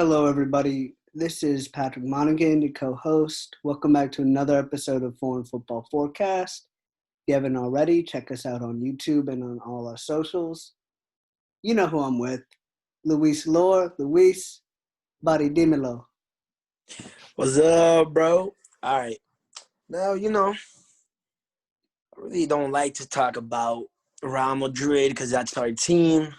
Hello, everybody. This is Patrick Monaghan, your co-host. Welcome back to another episode of Foreign Football Forecast. If you haven't already, check us out on YouTube and on all our socials. You know who I'm with. Luis Lore. Luis, buddy, dímelo. What's up, bro? All right. Now, I really don't like to talk about Real Madrid because that's our team.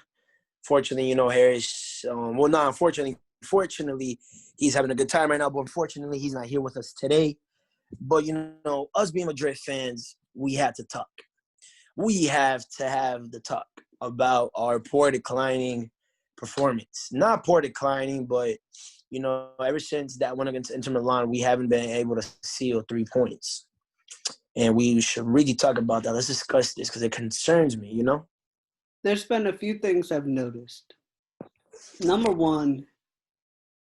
Fortunately, Harris, not unfortunately. Fortunately, he's having a good time right now, but unfortunately, he's not here with us today. But, us being Madrid fans, we had to talk. We have to have the talk about our poor declining performance. Not poor declining, but ever since that win against Inter Milan, we haven't been able to seal 3 points. And we should really talk about that. Let's discuss this because it concerns me. There's been a few things I've noticed. Number one,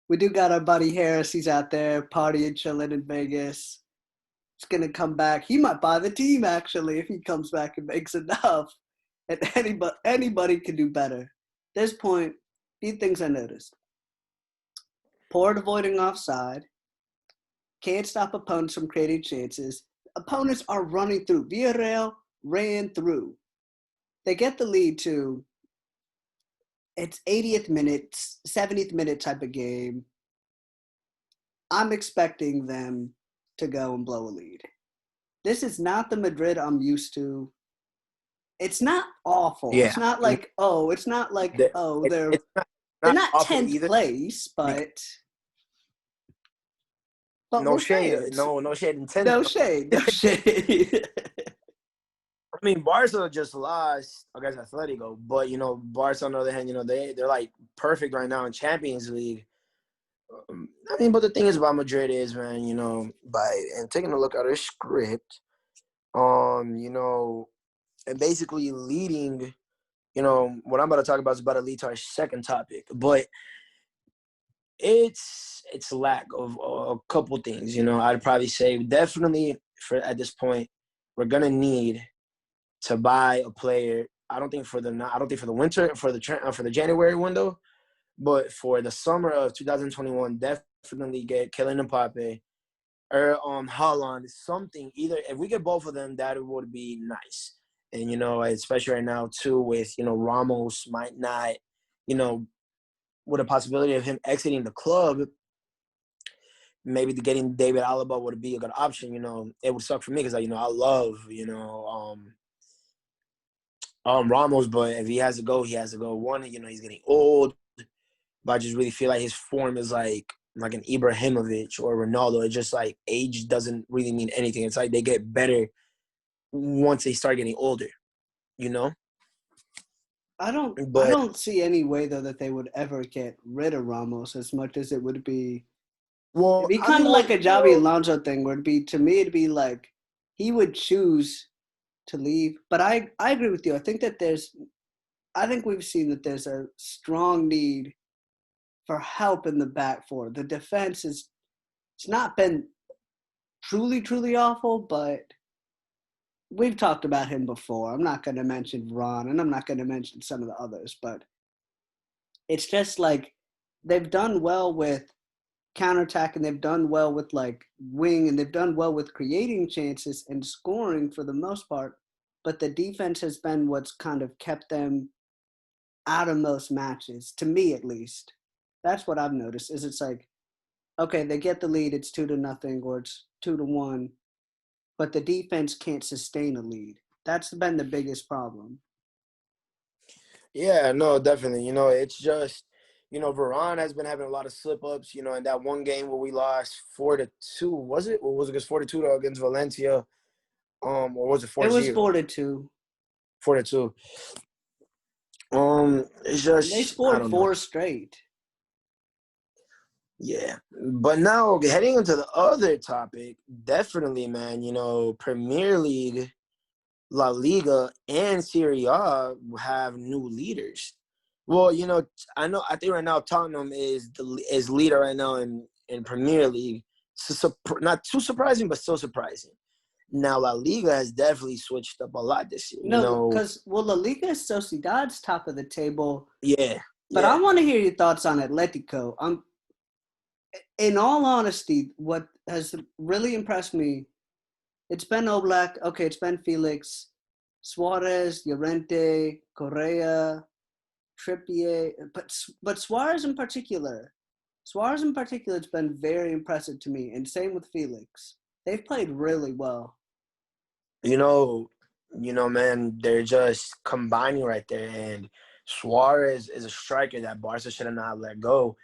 we do got our buddy Harris. He's out there partying, chilling in Vegas. He's going to come back. He might buy the team, actually, if he comes back and makes enough. And anybody can do better. At this point, few things I noticed. Poor at avoiding offside. Can't stop opponents from creating chances. Opponents are running through. Villarreal ran through. They get the lead to, it's 80th minute, 70th minute type of game. I'm expecting them to go and blow a lead. This is not the Madrid I'm used to. It's not awful. Yeah. It's not like, they're not 10th place, but no shade. No shade in 10th. No shade. I mean, Barca just lost against Atletico, but Barca on the other hand, they're like perfect right now in Champions League. But the thing is about Madrid is, man, and taking a look at their script, and basically leading, what I'm about to talk about is about to lead to our second topic, but it's lack of a couple things. I'd probably say definitely at this point we're gonna need to buy a player. I don't think for the winter for the January window, but for the summer of 2021, definitely get Kylian Mbappe or Haaland, something. Either if we get both of them, that would be nice. And especially right now too, with Ramos might not, with a possibility of him exiting the club, maybe getting David Alaba would be a good option. It would suck for me because I love Ramos, but if he has to go, he has to go. One, he's getting old, but I just really feel like his form is like an Ibrahimovic or Ronaldo. It's just like age doesn't really mean anything. It's like they get better once they start getting older, I don't see any way though that they would ever get rid of Ramos as much as it would be. It'd be kind of like a Javi Alonso thing, where it'd be like he would choose to leave. But I agree with you. I think we've seen that there's a strong need for help in the back four. The defense it's not been truly, truly awful, but we've talked about him before. I'm not going to mention Ron, and I'm not going to mention some of the others, but it's just like they've done well with counterattack, and they've done well with like wing, and they've done well with creating chances and scoring for the most part, but the defense has been what's kind of kept them out of most matches, to me at least. That's what I've noticed, is it's like, okay, they get the lead, it's 2-0 or it's 2-1, but the defense can't sustain a lead. That's been the biggest problem. Yeah, no, definitely. It's just, Varane has been having a lot of slip-ups, in that one game where we lost 4-2, was it? Or was it just 4-2 against Valencia? Or was it 4-0? It was 4-2. 4-2. It's just they scored 4 straight. Yeah, but now heading into the other topic, definitely, man. Premier League, La Liga, and Serie A have new leaders. Well, I think right now Tottenham is leader right now in Premier League. So, not too surprising, but still surprising. Now La Liga has definitely switched up a lot this year. No, because La Liga is Sociedad's top of the table. Yeah. But I want to hear your thoughts on Atletico. in all honesty, what has really impressed me, it's been Oblak, okay, it's been Felix, Suarez, Llorente, Correa, Trippier, but Suarez in particular has been very impressive to me, and same with Felix. They've played really well. You know, man, they're just combining right there, and Suarez is a striker that Barca should have not let go.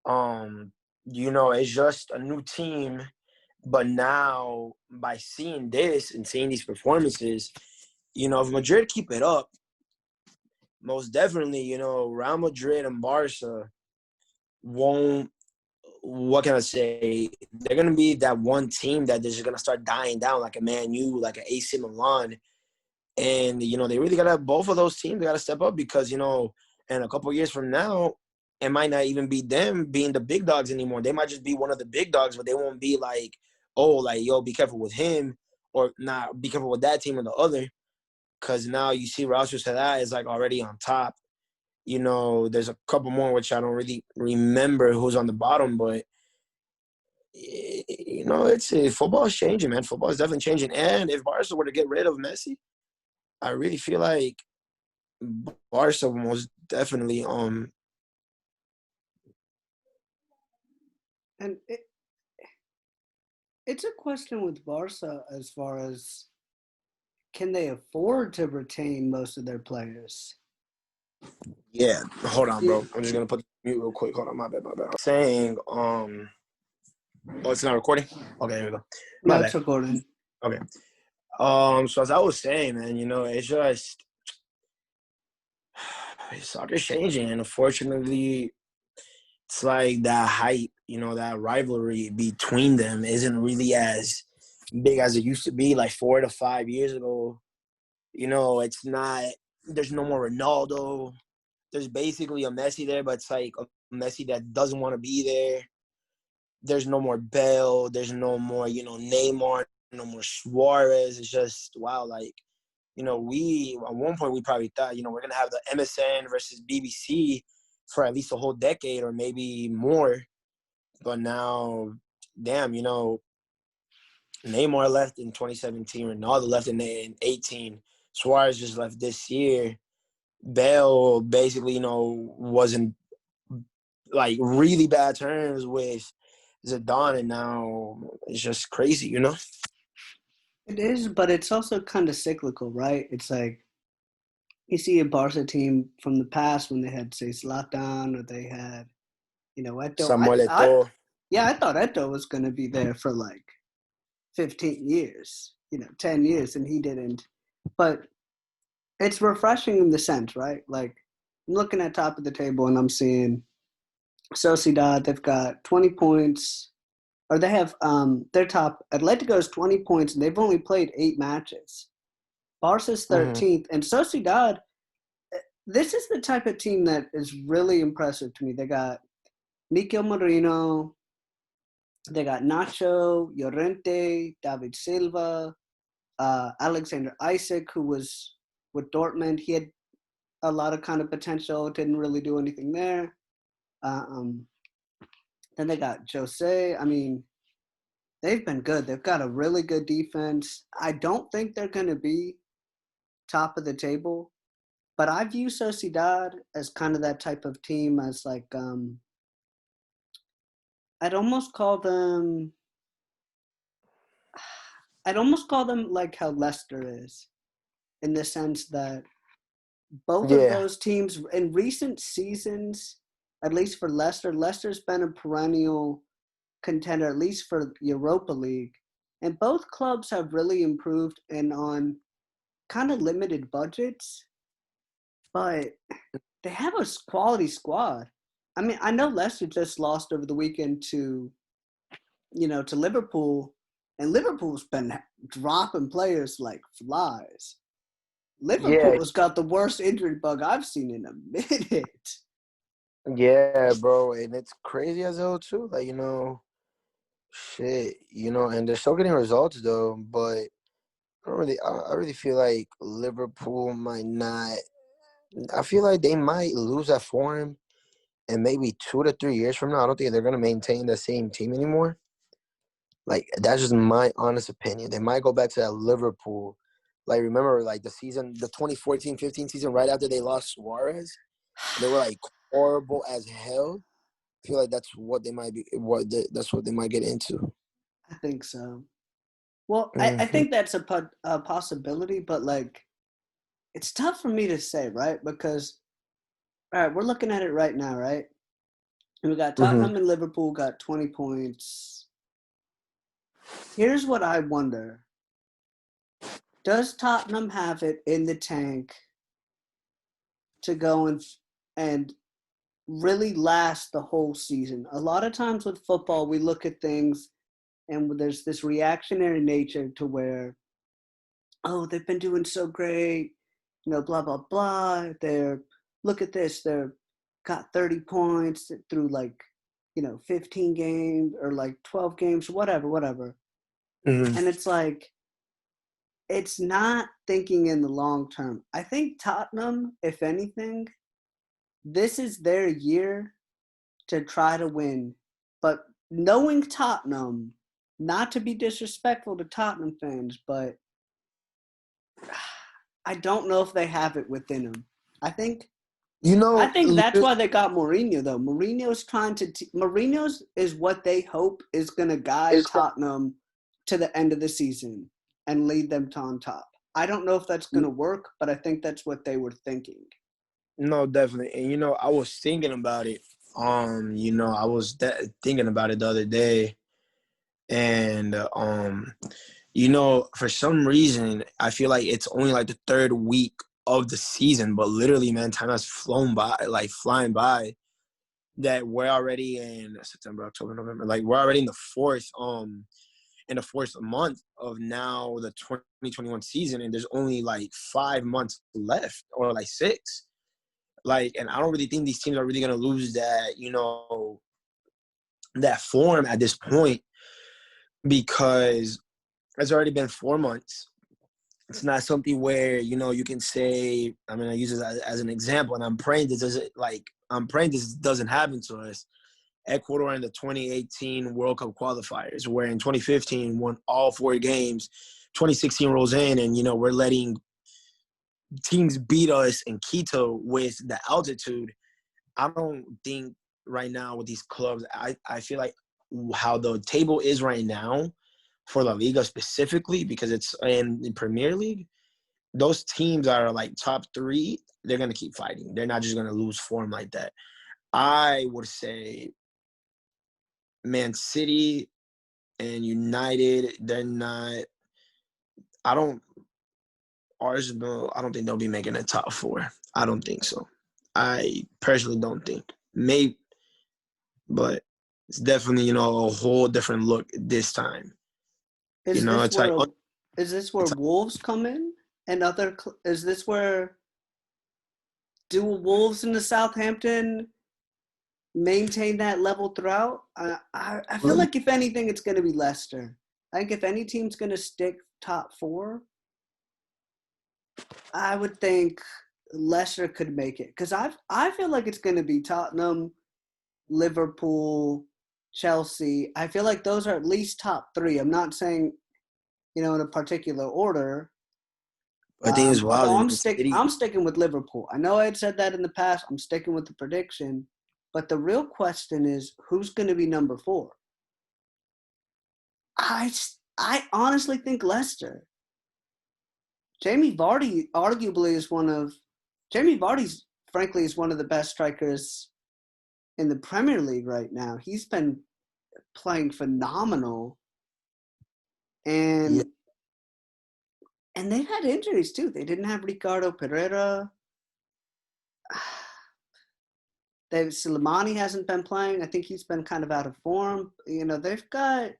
It's just a new team, but now by seeing this and seeing these performances, if Madrid keep it up, most definitely, Real Madrid and Barca won't. What can I say? They're gonna be that one team that they're just gonna start dying down, like a Man U, like an AC Milan, and they really gotta both of those teams. They gotta step up because in a couple of years from now, it might not even be them being the big dogs anymore. They might just be one of the big dogs, but they won't be like, oh, like yo, be careful with him, or not, be careful with that team or the other. Because now you see Real Sociedad is like already on top. There's a couple more which I don't really remember who's on the bottom, but football is changing, man. Football is definitely changing. And if Barca were to get rid of Messi, I really feel like Barca most definitely And it's a question with Barca as far as can they afford to retain most of their players? Yeah, hold on, Yeah. bro. I'm just gonna put mute real quick. Hold on, my bad. I'm saying, oh, it's not recording. Okay, here we go. My No, bad. it's recording. Okay. So as I was saying, man, it's just soccer's changing, and unfortunately, it's like that hype, that rivalry between them isn't really as big as it used to be, like 4 to 5 years ago. It's not. There's no more Ronaldo. There's basically a Messi there, but it's like a Messi that doesn't want to be there. There's no more Bale. There's no more, Neymar. No more Suarez. It's just wow. Like, we at one point we probably thought, we're gonna have the MSN versus BBC for at least a whole decade or maybe more. But now, damn, Neymar left in 2017. Ronaldo left in 18. Suarez just left this year. Bale basically, was in like really bad terms with Zidane, and now it's just crazy. It is, but it's also kind of cyclical, right? It's like you see a Barca team from the past when they had, say, Zlatan or they had, Eto. Samuel Eto'o. I thought Eto was going to be there for like 15 years, 10 years, and he didn't. But it's refreshing in the sense, right? Like I'm looking at top of the table and I'm seeing Sociedad, they've got 20 points, or they have their top. Atletico's 20 points, and they've only played 8 matches. Barca's 13th, and Sociedad. This is the type of team that is really impressive to me. They got Mikel Merino, they got Nacho, Llorente, David Silva, Alexander Isak, who was with Dortmund. He had a lot of kind of potential, didn't really do anything there. Then they got Jose. I mean, they've been good. They've got a really good defense. I don't think they're going to be top of the table, but I view Sociedad as kind of that type of team as like, I'd almost call them like how Leicester is, in the sense that both of Yeah. those teams in recent seasons, at least for Leicester, Leicester's been a perennial contender, at least for Europa League. And both clubs have really improved and on kind of limited budgets, but they have a quality squad. I mean, I know Leicester just lost over the weekend to Liverpool, and Liverpool's been dropping players like flies. Yeah. Liverpool's got the worst injury bug I've seen in a minute. Yeah, bro. And it's crazy as hell, too. Like, shit, and they're still getting results, though. But I really feel like Liverpool might not. I feel like they might lose that form. in maybe 2 to 3 years from now, I don't think they're going to maintain the same team anymore. Like, that's just my honest opinion. They might go back to that Liverpool. Like, remember, like, the 2014-15 season, right after they lost Suarez? They were, like, horrible as hell. I feel like that's what they might be. That's what they might get into. I think so. Well, I Mm-hmm. think that's a possibility, but like, it's tough for me to say, right? Because, all right, we're looking at it right now, right? And we got Mm-hmm. Tottenham and Liverpool got 20 points. Here's what I wonder. Does Tottenham have it in the tank to go and really last the whole season? A lot of times with football, we look at things and there's this reactionary nature to where, oh, they've been doing so great, blah, blah, blah. Look at this, they're got 30 points through like, 15 games or like 12 games, whatever. Mm-hmm. And it's like, it's not thinking in the long term. I think Tottenham, if anything, this is their year to try to win. But knowing Tottenham, not to be disrespectful to Tottenham fans, but I don't know if they have it within them. I think that's why they got Mourinho though. Mourinho's is what they hope is going to guide Tottenham to the end of the season and lead them to on top. I don't know if that's going to work, but I think that's what they were thinking. No, definitely. And I was thinking about it. I was thinking about it the other day, and for some reason, I feel like it's only like the third week of the season, but literally, man, time has flown by, like flying by. That we're already in September, October, November. Like we're already in the fourth month of now the 2021 season, and there's only like 5 months left, or like 6. Like, and I don't really think these teams are really gonna lose that form at this point, because it's already been 4 months. It's not something where you can say. I mean, I use it as an example, and I'm praying this doesn't happen to us. Ecuador in the 2018 World Cup qualifiers, where in 2015 won all 4 games. 2016 rolls in, and we're letting teams beat us in Quito with the altitude. I don't think right now with these clubs, I feel like how the table is right now for La Liga specifically, because it's in the Premier League, those teams that are like top 3, they're going to keep fighting. They're not just going to lose form like that. I would say Man City and United, they're not – Arsenal, I don't think they'll be making a top 4. I don't think so. I personally don't think. Maybe, but it's definitely, a whole different look this time. Is this It's where like Wolves come in? And is this where do Wolves in the Southampton maintain that level throughout? I feel like if anything, it's going to be Leicester. I think if any team's going to stick top 4, I would think Leicester could make it, because I feel like it's going to be Tottenham, Liverpool, Chelsea. I feel like those are at least top 3. I'm not saying in a particular order. I think it's wild. Although I'm sticking with Liverpool. I know I had said that in the past. I'm sticking with the prediction, but the real question is who's going to be number 4. I honestly think Leicester. Jamie Vardy arguably is Jamie Vardy's frankly is one of the best strikers in the Premier League right now. He's been playing phenomenal, and they've had injuries too. They didn't have Ricardo Pereira. Soleimani hasn't been playing. I think he's been kind of out of form. They've got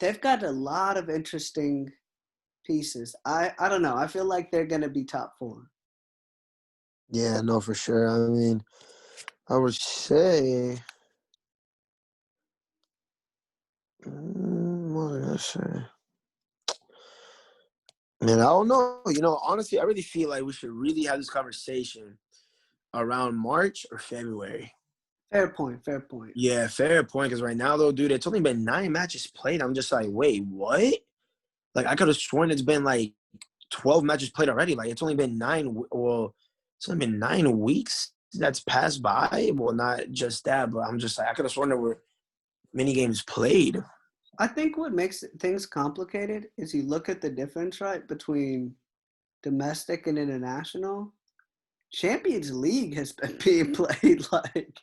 a lot of interesting pieces. I don't know. I feel like they're going to be top 4. Yeah, no, for sure. I mean, I would say, what did I say? Man, I don't know. Honestly, I really feel like we should really have this conversation around March or February. Fair point. Fair point. Yeah, fair point. Because right now, though, dude, it's only been 9 matches played. I'm just like, wait, what? Like, I could have sworn it's been like 12 matches played already. Like, it's only been 9. Well, it's only been 9 weeks that's passed by. Well, not just that, but I'm just like, I could have sworn there were many games played. I think what makes things complicated is you look at the difference, right, between domestic and international. Champions League has been being played like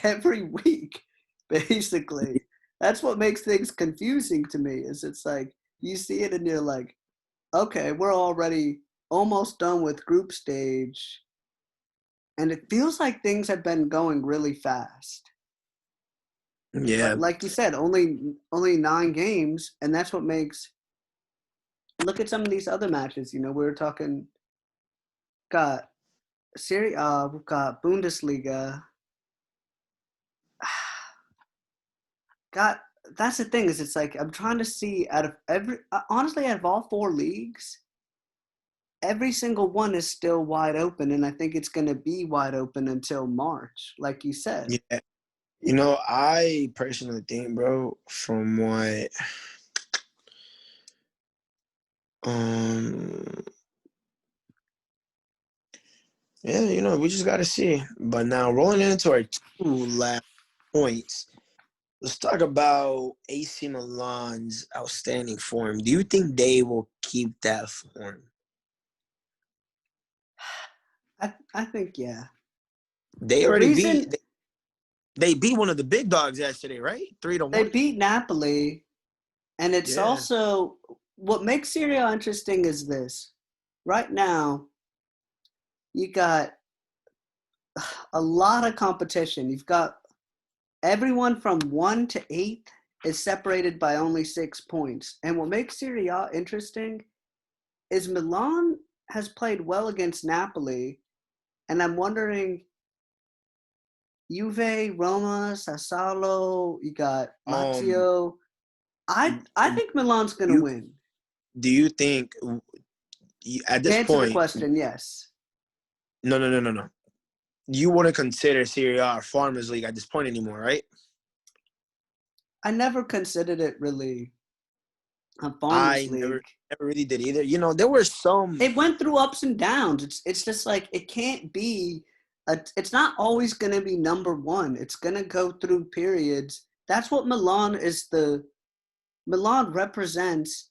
every week, basically. That's what makes things confusing to me. Is it's like you see it and you're like, okay, we're already almost done with group stage, and it feels like things have been going really fast. Yeah. But like you said, only 9 games, and that's what makes. Look at some of these other matches. You know, we were talking. Got Serie A, we've got Bundesliga. Got that's the thing is it's like I'm trying to see out of honestly out of all 4 leagues, every single one is still wide open, and I think it's going to be wide open until March, like you said. Yeah. You know, I personally think, bro, from what yeah, you know, we just gotta see. But now rolling into our 2 last points, let's talk about AC Milan's outstanding form. Do you think they will keep that form? I think yeah. They The already beat reason they beat one of the big dogs yesterday, right? they 3-1. beat Napoli, and it's Yeah. also what makes Serie A interesting is this. Right now, you got a lot of competition. You've got everyone from 1 to 8 is separated by only 6 points. And what makes Serie A interesting is Milan has played well against Napoli, and I'm wondering Juve, Roma, Sassuolo, you got Um Lazio. I think Milan's going to you win. do you think at To this answer the point, question, yes. no. You wouldn't consider Serie A or Farmers League at this point anymore, right? I never considered it really a farmers I never league. never really did either. You know, there were some. It went through ups and downs. It's just like it can't be. It's not always going to be number one. It's going to go through periods. That's what Milan is. The Milan represents,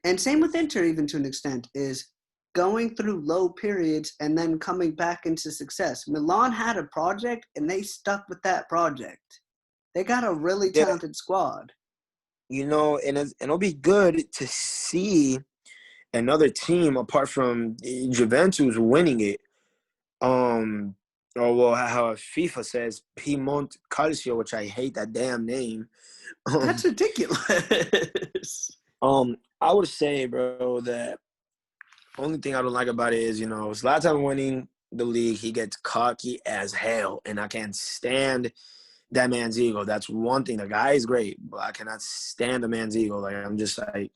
and same with Inter, even to an extent, is going through low periods and then coming back into success. Milan had a project and they stuck with that project. They got a really Yeah, talented squad. you know, and it'll be good to see another team apart from Juventus winning it. Um, or well, how FIFA says Piedmont Calcio, which I hate that damn name. That's Um, ridiculous. I would say, bro, that only thing I don't like about it is, you know, Zlatan winning the league, he gets cocky as hell, and I can't stand that man's ego. That's one thing. The guy is great, but I cannot stand the man's ego. Like, I'm just like,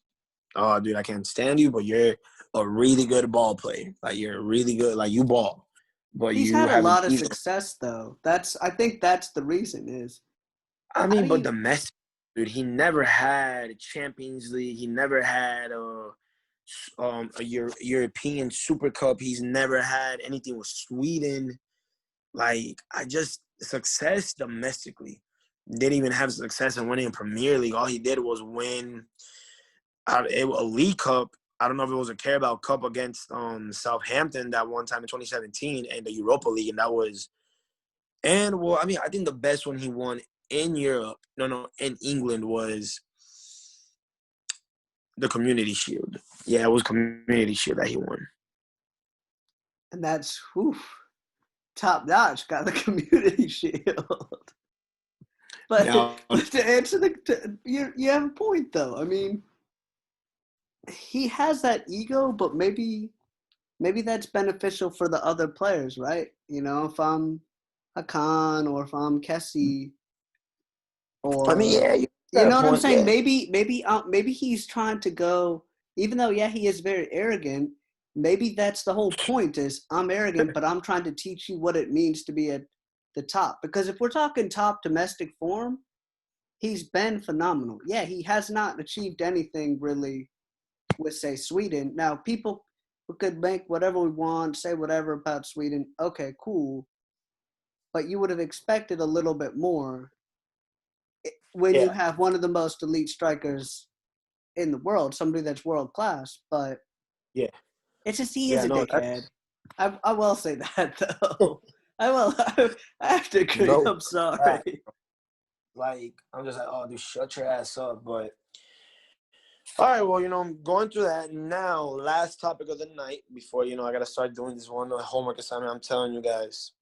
oh, dude, I can't stand you, but you're a really good ball player. Like, you're really good. Like, you ball, but He's you had a have an lot of ego. success though. I think that's the reason is I how do mean, but you domestic, dude, he never had Champions League. He never had a European Super Cup. He's never had anything with Sweden. Like, I just success domestically. Didn't even have success in winning a Premier League. All he did was win a League Cup. I don't know if it was a Carabao Cup against Southampton that one time in 2017 and the Europa League, and that was well, I mean, I think the best one he won in Europe, no, in England was the Community Shield. Yeah, it was Community Shield that he won. and that's top notch, got the community shield. But Yeah, but to answer you have a point though. I mean, he has that ego, but maybe that's beneficial for the other players, right? You know, if I'm Hakan or if I'm Kessie I mean, or yeah, you you got a know what I'm point. saying? Yeah, Maybe he's trying to go. Even though yeah, he is very arrogant. maybe that's the whole point is I'm arrogant, but I'm trying to teach you what it means to be at the top. Because if we're talking top domestic form, he's been phenomenal. Yeah, he has not achieved anything really with, say, Sweden. Now, people could make whatever we want, say whatever about Sweden. Okay, cool. But you would have expected a little bit more when you Yeah. have one of the most elite strikers in the world, somebody that's world class. But Yeah. it's just he is Yeah, a no, dickhead. I will say that though. I will. I have to agree. no I'm fact. sorry. Like, I'm just like, oh, dude, shut your ass up. But all right, well, I'm going through that now. Last topic of the night before, I got to start doing this one homework assignment. I'm telling you guys,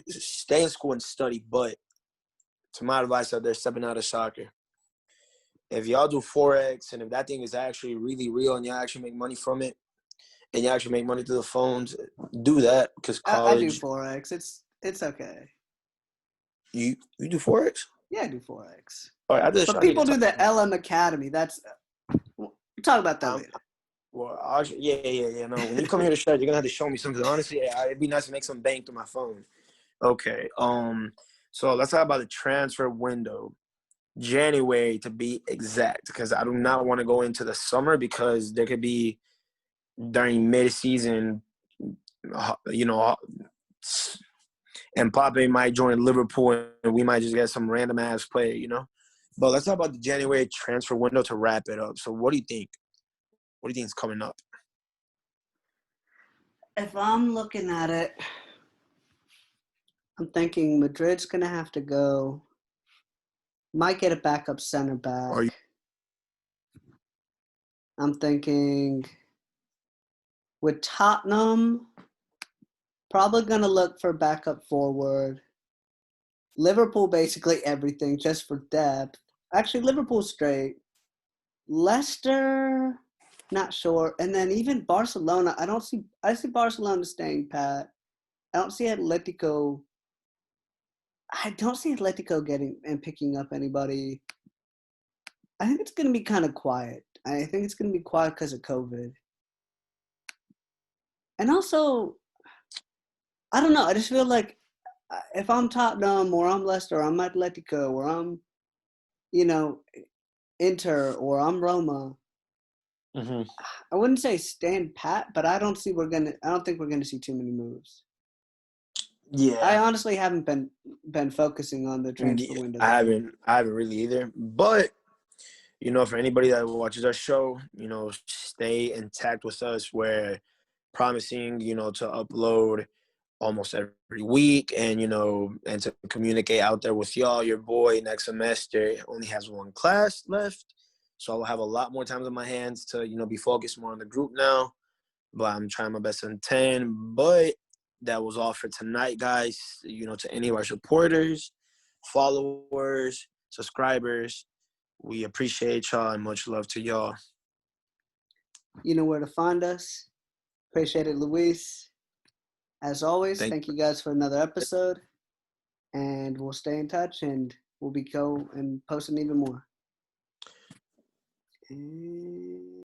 stay in school and study. But to my advice out there, stepping out of soccer. If y'all do Forex and if that thing is actually really real and y'all actually make money from it and you actually make money through the phones, do that because I do college. Forex. It's okay. You do Forex? Yeah, I do Forex. All right, But I need to people do talk. the LM Academy. We'll talk about that Um, later. well, yeah. No, when you come here to start, you're gonna have to show me something. Honestly, it'd be nice to make some bank through my phone. Okay. So let's talk about the transfer window. January to be exact, because I do not want to go into the summer because there could be during mid-season, and Pape might join Liverpool and we might just get some random ass player. But let's talk about the January transfer window to wrap it up. So what do you think? What do you think is coming up? If I'm looking at it, I'm thinking Madrid's going to have to go. Might get a backup center back. I'm thinking with Tottenham, probably going to look for backup forward. Liverpool, basically everything just for depth. Actually, Liverpool straight. Leicester, not sure. And then even Barcelona, I see Barcelona staying pat. I don't see Atletico getting and picking up anybody. I think it's going to be kind of quiet. I think it's going to be quiet because of COVID. And also, I don't know. I just feel like if I'm Tottenham or I'm Leicester or I'm Atletico or I'm, Inter or I'm Roma, Mm-hmm. I wouldn't say stand pat, but I don't think we're gonna see too many moves. I Yeah. honestly haven't been focusing on the transfer Yeah, window I that much. haven't really either. But for anybody that watches our show, stay intact with us. We're promising, to upload almost every week and to communicate out there with y'all. Your boy next semester only has one class left. So I'll have a lot more time on my hands to, be focused more on the group now. But I'm trying my best to attend. But that was all for tonight, guys. To any of our supporters, followers, subscribers, we appreciate y'all and much love to y'all. You know where to find us. Appreciate it, Luis. As always, thank you guys for another episode. And we'll stay in touch and we'll be posting even more. And